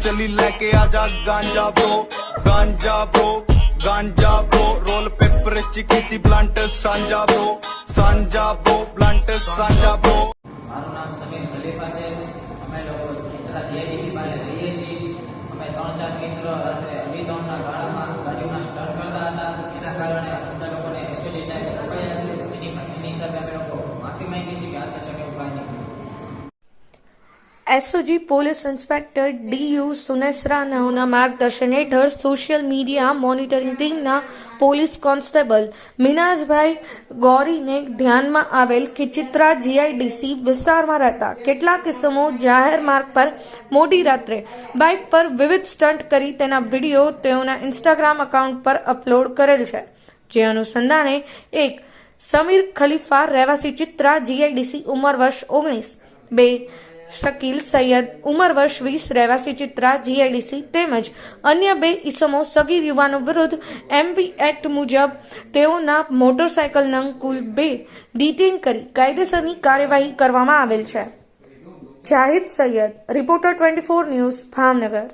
चली लेके आजा गांजा ब्रो गांजा ब्रो गांजा ब्रो रोल पेपर चिकी थी ब्लंट सांजा ब्रो ब्लंट सांजा ब्रो। મારું નામ સમીર ખલીફા છે। અમે લોકો જીઆઈડીસી પાસે રહીએ છીએ। અમે 3-4 મિત્રો રાત્રે અભિદોણના ગાળામાં ગાડીમાં સ્ટન્ટ કરતા હતા। એના કારણે અમને લોકોને એસઓજી સાહેબ રોકાયા છે। એની હિસાબે અમે લોકો માફી માંગીએ છીએ કે આ પ્રસંગે ઉભા નહીં। એસઓજી પોલીસ ઇન્સ્પેક્ટર ડીયુ સુનેસરાના માર્ગદર્શન હેઠળ સોશિયલ મીડિયા મોનિટરિંગ ટીમના પોલીસ કોન્સ્ટેબલ મિનાજભાઈ ગૌરીને ધ્યાનમાં આવેલ કે ચિત્રા જીઆઈડીસી વિસ્તારમાં રહેતા કેટલાક ઇસમો જાહેર માર્ગ પર મોડી રાત્રે બાઇક પર વિવિધ સ્ટન્ટ કરી તેના વિડીયો તેઓના ઇન્સ્ટાગ્રામ એકાઉન્ટ પર અપલોડ કરેલ છે। જે અનુસંધાને એક સમીર ખલીફા રહેવાસી ચિત્રા જીઆઈડીસી ઉંમર વર્ષ 19, 2 શકીલ સૈયદ ઉંમર વર્ષ 20 રહેવાસી ચિત્રા જીઆઈડીસી તેમજ અન્ય 2 ઇસમો સગીર યુવાનો વિરુદ્ધ એમવી એક્ટ મુજબ તેઓના મોટરસાયકલ નંગ કુલ 2 ડિટેઇન કરી કાયદેસરની કાર્યવાહી કરવામાં આવેલ છે। Zahid Syed, reporter 24 news, Bhavnagar.